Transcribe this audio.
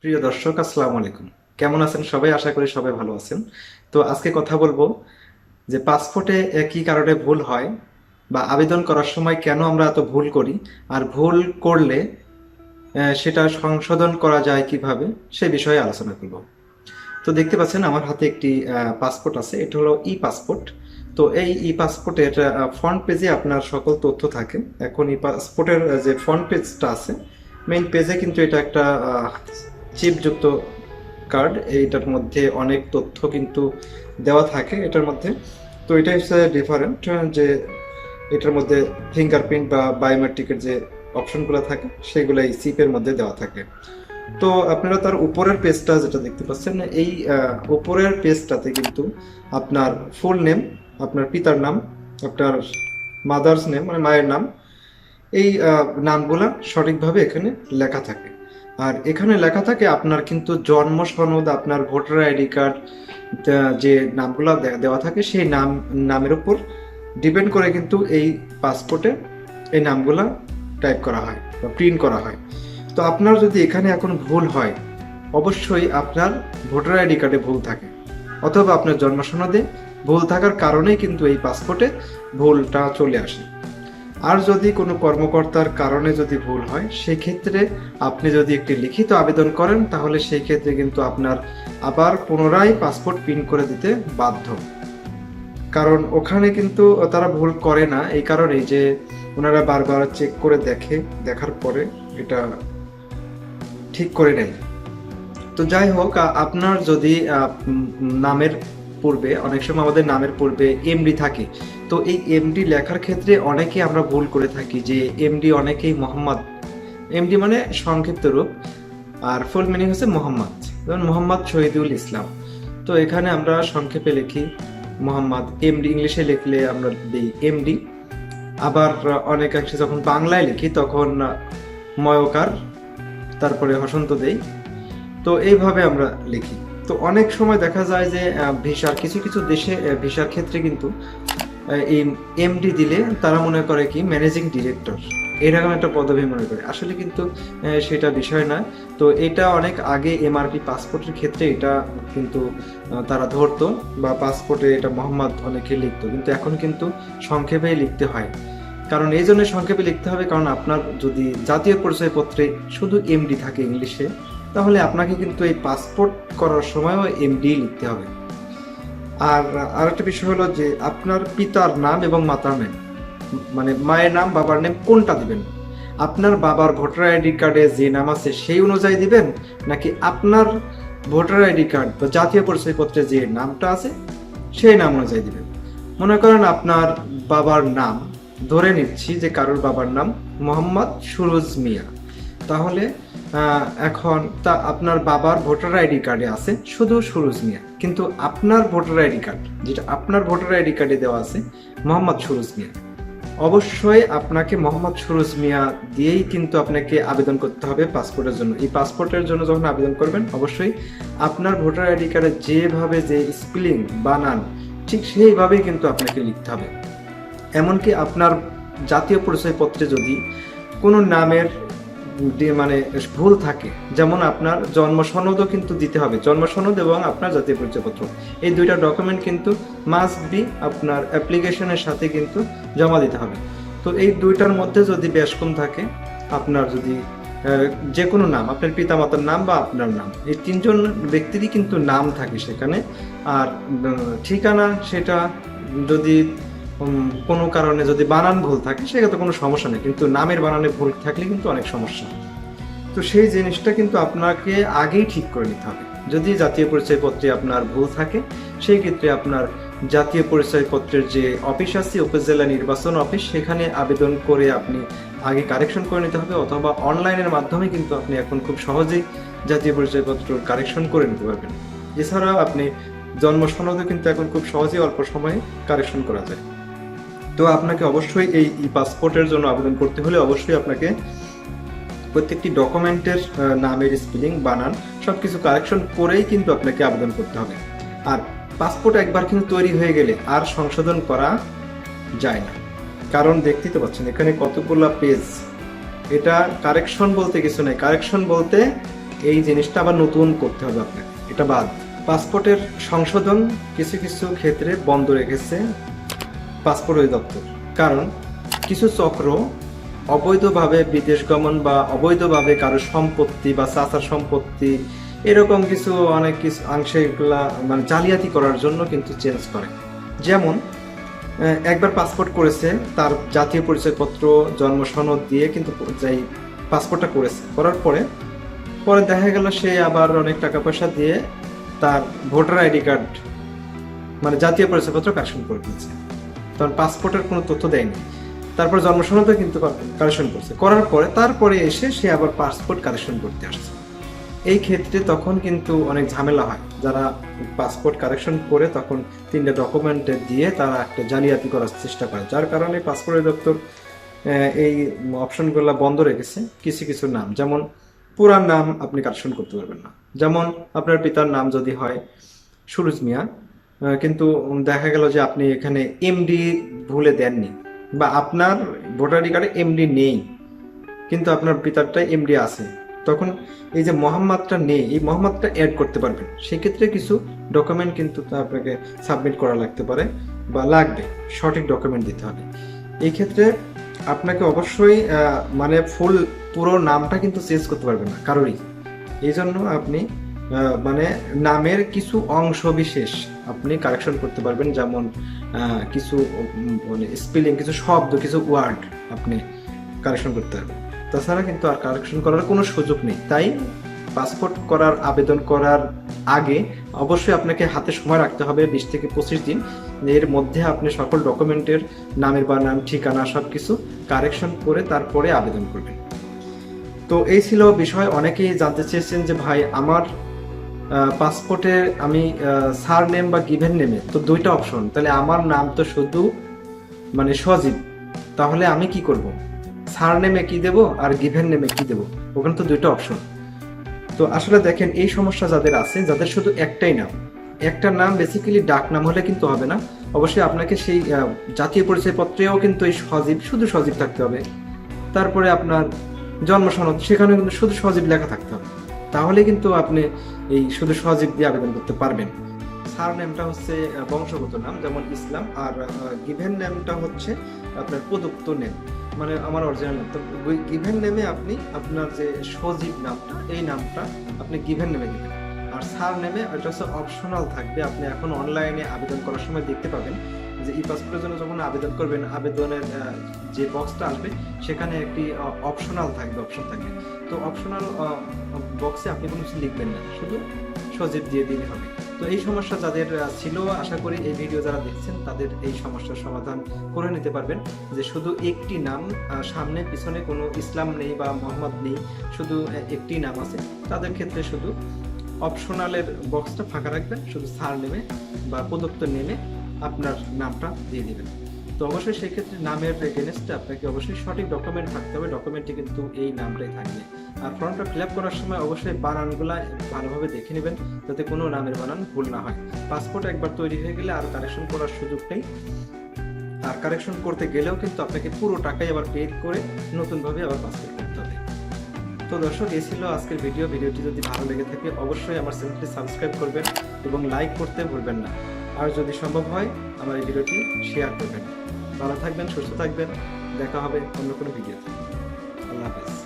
প্রিয় দর্শক, আসসালামু আলাইকুম। কেমন আছেন সবাই? আশা করি সবাই ভালো আছেন। তো আজকে কথা বলবো যে পাসপোর্টে কি কারণে ভুল হয়, বা আবেদন করার সময় কেন আমরা এত ভুল করি, আর ভুল করলে সেটা সংশোধন করা যায় কিভাবে, সে বিষয়ে আলোচনা করব। তো দেখতে পাচ্ছেন আমার হাতে একটি পাসপোর্ট আছে। এটা হলো ই পাসপোর্ট। তো এই ই পাসপোর্টের ফ্রন্ট পেজে আপনার সকল তথ্য থাকে। এখন ই পাসপোর্টের যে ফ্রন্ট পেজটা আছে, মেইন পেজে কিন্তু এটা একটা চিপযুক্ত কার্ড। এইটার মধ্যে অনেক তথ্য কিন্তু দেওয়া থাকে এটার মধ্যে। তো এটা হচ্ছে ডিফারেন্ট, যে এটার মধ্যে ফিঙ্গারপ্রিন্ট বা বায়োমেট্রিকের যে অপশনগুলো থাকে সেগুলো এই চিপের মধ্যে দেওয়া থাকে। তো আপনারা তার উপরের পেজটা যেটা দেখতে পাচ্ছেন, এই উপরের পেজটাতে কিন্তু আপনার ফুল নেম, আপনার পিতার নাম, আপনার মাদার্স নেম মানে মায়ের নাম, এই নামগুলা সঠিকভাবে এখানে লেখা থাকে। আর এখানে লেখা থাকে আপনার কিন্তু জন্ম সনদ, আপনার ভোটার আইডি কার্ড, যে নামগুলা দেওয়া থাকে সেই নামের উপর ডিপেন্ড করে কিন্তু এই পাসপোর্টে এই নামগুলা টাইপ করা হয় বা প্রিন্ট করা হয়। তো আপনার যদি এখানে এখন ভুল হয়, অবশ্যই আপনার ভোটার আইডি কার্ডে ভুল থাকে, অথবা আপনার জন্ম সনদে ভুল থাকার কারণেই কিন্তু এই পাসপোর্টে ভুলটা চলে আসে। আর যদি কোনো কর্মকর্তার কারণে যদি ভুল হয়, সেক্ষেত্রে আপনি যদি একটি লিখিত আবেদন করেন, তাহলে সেই ক্ষেত্রে কিন্তু আপনার আবার পুনরায় পাসপোর্ট প্রিন্ট করে দিতে বাধ্য। কারণ ওখানে কিন্তু তারা ভুল করে না এই কারণেই যে ওনারা বারবার চেক করে দেখার পরে এটা ঠিক করে নেয়। তো যাই হোক, আপনার যদি নামের পূর্বে, অনেক সময় আমাদের নামের পূর্বে এমডি থাকে, তো এই এমডি লেখার ক্ষেত্রে অনেকে আমরা ভুল করে থাকি যে এমডি অনেকেই মোহাম্মদ, এমডি মানে সংক্ষিপ্ত রূপ, আর ফুল মিনিং হচ্ছে মোহাম্মদ। যেমন মোহাম্মদ শহীদুল ইসলাম, তো এখানে আমরা সংক্ষেপে লিখি মোহাম্মদ। এমডি ইংলিশে লিখলে আমরা দিই এমডি। আবার অনেকাংশে যখন বাংলায় লিখি তখন ময়কার, তারপরে হসন্ত দেই। তো এইভাবে আমরা লিখি। তো অনেক সময় দেখা যায় যে ভিসার কিছু কিছু দেশে ভিসার ক্ষেত্রে কিন্তু এই এমডি দিলে তারা মনে করে কি ম্যানেজিং ডিরেক্টর, এরকম একটা পদবি মনে করে। আসলে কিন্তু সেটা বিষয় না। তো এটা অনেক আগে এমআরপি পাসপোর্টের ক্ষেত্রে এটা কিন্তু তারা ধরতো, বা পাসপোর্টে এটা মোহাম্মদ অনেকে লিখতো, কিন্তু এখন কিন্তু সংক্ষেপেই লিখতে হয়। কারণ এই জন্য সংক্ষেপে লিখতে হবে, কারণ আপনার যদি জাতীয় পরিচয়পত্রে শুধু এমডি থাকে ইংলিশে, তাহলে আপনাকে কিন্তু এই পাসপোর্ট করার সময়ও এমডি লিখতে হবে। আর আরেকটা বিষয় হলো যে আপনার পিতার নাম এবং মাতার নাম, মানে মায়ের নাম বাবার নাম কোনটা দিবেন? আপনার বাবার ভোটার আইডি কার্ডে যে নাম আছে সেই অনুযায়ী দিবেন, নাকি আপনার ভোটার আইডি কার্ড বা জাতীয় পরিচয়পত্রে যে নামটা আছে সেই নাম অনুযায়ী দিবেন? মনে করেন আপনার বাবার নাম, ধরে নিচ্ছি যে কারোর বাবার নাম মোহাম্মদ সুরুজ মিয়া, তাহলে এখন তা আপনার বাবার ভোটার আইডি কার্ডে আছে শুধু সুরুজ মিয়া, কিন্তু আপনার ভোটার আইডি কার্ড, যেটা আপনার ভোটার আইডি কার্ডে দেওয়া আছে মোহাম্মদ সুরুজ মিয়া, অবশ্যই আপনাকে মোহাম্মদ সুরুজ মিয়া দিয়েই কিন্তু আপনাকে আবেদন করতে হবে পাসপোর্টের জন্য। এই পাসপোর্টের জন্য যখন আবেদন করবেন, অবশ্যই আপনার ভোটার আইডি কার্ডে যেভাবে যে স্পেলিং বানান ঠিক সেইভাবেই কিন্তু আপনাকে লিখতে হবে। এমনকি আপনার জাতীয় পরিচয়পত্রে যদি কোনো নামের মানে ভুল থাকে, যেমন আপনার জন্ম সনদও কিন্তু দিতে হবে, জন্ম সনদ এবং আপনার জাতীয় পরিচয়পত্র, এই দুইটা ডকুমেন্ট কিন্তু মাস্ট বি আপনার অ্যাপ্লিকেশনের সাথে কিন্তু জমা দিতে হবে। তো এই দুইটার মধ্যে যদি ব্যাসকম থাকে, আপনার যদি যে কোনো নাম, আপনার পিতামাতার নাম বা আপনার নাম, এই তিনজন ব্যক্তিরই কিন্তু নাম থাকে সেখানে। আর ঠিকানা, সেটা যদি কোনো কারণে যদি বানান ভুল থাকে সেক্ষেত্রে কোনো সমস্যা নেই, কিন্তু নামের বানানে ভুল থাকলে কিন্তু অনেক সমস্যা। তো সেই জিনিসটা কিন্তু আপনাকে আগেই ঠিক করে নিতে হবে। যদি জাতীয় পরিচয়পত্রে আপনার ভুল থাকে, সেই ক্ষেত্রে আপনার জাতীয় পরিচয়পত্রের যে অফিস আছে, উপজেলা নির্বাচন অফিস, সেখানে আবেদন করে আপনি আগে কারেকশন করে নিতে হবে, অথবা অনলাইনের মাধ্যমে কিন্তু আপনি এখন খুব সহজেই জাতীয় পরিচয়পত্র কারেকশন করে নিতে পারবেন। এছাড়াও আপনি জন্ম সনদও কিন্তু এখন খুব সহজেই অল্প সময়ে কারেকশন করা যায়। তো আপনাকে অবশ্যই এই পাসপোর্টের জন্য আবেদন করতে হলে অবশ্যই আপনাকে প্রত্যেকটি ডকুমেন্টের নামের স্পেলিং বানান সবকিছু কারেকশন করেই কিন্তু আপনাকে আবেদন করতে হবে। আর পাসপোর্ট একবার কিন্তু তৈরি হয়ে গেলে আর সংশোধন করা যায় না, কারণ দেখতেই তো পাচ্ছেন এখানে কতগুলো পেজ। এটা কারেকশন বলতে কিছু নেই, কারেকশন বলতে এই জিনিসটা আবার নতুন করতে হবে আপনাকে, এটা বাদ। পাসপোর্টের সংশোধন কিছু কিছু ক্ষেত্রে বন্ধ রেখেছে পাসপোর্ট অধিদপ্তর, কারণ কিছু চক্র অবৈধভাবে বিদেশ গমন বা অবৈধভাবে কারো সম্পত্তি বা চাচার সম্পত্তি এরকম কিছু অনেক কিছু অংশে এগুলা মানে জালিয়াতি করার জন্য কিন্তু চেঞ্জ করে। যেমন একবার পাসপোর্ট করেছে, তার জাতীয় পরিচয়পত্র জন্ম সনদ দিয়ে কিন্তু যাই পাসপোর্টটা করেছে, করার পরে পরে দেখা গেল সে আবার অনেক টাকা পয়সা দিয়ে তার ভোটার আইডি কার্ড মানে জাতীয় পরিচয়পত্র কারেকশন করে দিয়েছে, তখন পাসপোর্টের কোনো তথ্য দেয়নি। তারপর জন্ম সনদও কিন্তু কারেকশন করছে, করার পরে তারপরে এসে সে আবার পাসপোর্ট কারেকশন করতে আসছে। এই ক্ষেত্রে তখন কিন্তু অনেক ঝামেলা হয়, যারা পাসপোর্ট কারেকশন করে তখন 3টা ডকুমেন্ট দিয়ে তারা একটা জালিয়াতি করার চেষ্টা করে, যার কারণে পাসপোর্ট অধিদপ্তর এই অপশনগুলো বন্ধ রেখেছে। কিছু কিছু নাম, যেমন পুরান নাম আপনি কারেকশন করতে পারবেন না। যেমন আপনার পিতার নাম যদি হয় সুরুজ মিয়া, কিন্তু দেখা গেল যে আপনি এখানে এমডি ভুলে দেননি, বা আপনার ভোটার আইডি কার্ডে এমডি নেই কিন্তু আপনার পিতারটা এমডি আছে, তখন এই যে মোহাম্মদটা নেই, এই মোহাম্মদটা অ্যাড করতে পারবেন। সেক্ষেত্রে কিছু ডকুমেন্ট কিন্তু আপনাকে সাবমিট করা লাগতে পারে বা লাগবে, সঠিক ডকুমেন্ট দিতে হবে। এই ক্ষেত্রে আপনাকে অবশ্যই মানে পুরো নামটা কিন্তু চেঞ্জ করতে পারবেন না কারোরই। এই জন্য আপনি মানে নামের কিছু অংশ বিশেষ আপনি কারেকশন করতে পারবেন, যেমন কিছু মানে স্পেলিং, কিছু শব্দ, কিছু ওয়ার্ড আপনি কারেকশন করতে পারবেন। তাছাড়া কিন্তু আর কারেকশন করার কোনো সুযোগ নেই। তাই পাসপোর্ট করার আবেদন করার আগে অবশ্যই আপনাকে হাতে সময় রাখতে হবে 20 থেকে 25 দিন। এর মধ্যে আপনি সকল ডকুমেন্টের নামের বানান, ঠিকানা সব কিছু কারেকশন করে তারপরে আবেদন করবেন। তো এই ছিল বিষয়। অনেকেই জানতে চেয়েছেন যে ভাই আমার পাসপোর্টে আমি সার নেম বা গিভেন নেমে তো 2টা অপশন, তাহলে আমার নাম তো শুধু মানে সজীব, তাহলে আমি কি করব? সার নেমে কি দেব আর গিভেন নেমে কি দেব? ওখানে তো 2টা অপশন। তো আসলে দেখেন, এই সমস্যা যাদের আছে, যাদের শুধু একটাই নাম, একটা নাম বেসিক্যালি ডাক নাম হলে কিন্তু হবে না, অবশ্যই আপনাকে সেই জাতীয় পরিচয়পত্রেও কিন্তু এই সজীব, শুধু সজীব থাকতে হবে। তারপরে আপনার জন্ম সনদ, সেখানে কিন্তু শুধু সজীব লেখা থাকতে হবে, তাহলে কিন্তু আপনি এই শুধু সজীব দিয়ে আবেদন করতে পারবেন। সার নেমটা হচ্ছে বংশগত নাম, যেমন ইসলাম, আর গিভেন নেমটা হচ্ছে আপনার প্রদত্ত নেম, মানে আমার অরিজিনাল নাম। তো গিভেন নেমে আপনি আপনার যে সজীব নামটা, এই নামটা আপনি গিভেন নেমে দিবেন। আর সার নেমে এটা হচ্ছে অপশনাল থাকবে। আপনি এখন অনলাইনে আবেদন করার সময় দেখতে পাবেন যে ই পাসপোর্টের জন্য যখন আবেদন করবেন, আবেদনের যে বক্সটা আসবে সেখানে একটি অপশনাল থাকবে, অপশন থাকবে। তো অপশনাল বক্সে আপনি কোনো কিছু লিখবেন না, শুধু সজীব দিয়ে দিলে হবে। তো এই সমস্যা যাদের ছিল, আশা করি এই ভিডিও যারা দেখছেন তাদের এই সমস্যার সমাধান করে নিতে পারবেন, যে শুধু একটি নাম, সামনে পিছনে কোনো ইসলাম নেই বা মোহাম্মদ নেই, শুধু একটি নাম আছে, তাদের ক্ষেত্রে শুধু অপশনালের বক্সটা ফাঁকা রাখবেন, শুধু সার নেমে বা প্রদত্ত নেমে আপনার নামটা দিয়ে দিবেন। তো অবশ্যই সেই ক্ষেত্রে নামের এগেনস্টে আপনাকে অবশ্যই সঠিক ডকুমেন্ট থাকতে হবে, ডকুমেন্টে কিন্তু এই নামটাই থাকবে। আর ফর্মটা ফিল আপ করার সময় অবশ্যই বানানগুলা ভালোভাবে দেখে নেবেন, যাতে কোনো নামের বানান ভুল না হয়। পাসপোর্ট একবার তৈরি হয়ে গেলে আর কারেকশন করার সুযোগ নেই, আর কারেকশন করতে গেলেও কিন্তু আপনাকে পুরো টাকাই আবার পে করে নতুনভাবে আবার পাসপোর্ট করতে হবে। তো দর্শক, এই ছিল আজকের ভিডিও। ভিডিওটি যদি ভালো লেগে থাকে অবশ্যই আমার চ্যানেলটি সাবস্ক্রাইব করবেন এবং লাইক করতে ভুলবেন না। আর যদি সম্ভব হয় আমার এই ভিডিওটি শেয়ার করবেন। ভালো থাকবেন, সুস্থ থাকবেন, দেখা হবে অন্য কোনো ভিডিওতে। আল্লাহ হাফেজ।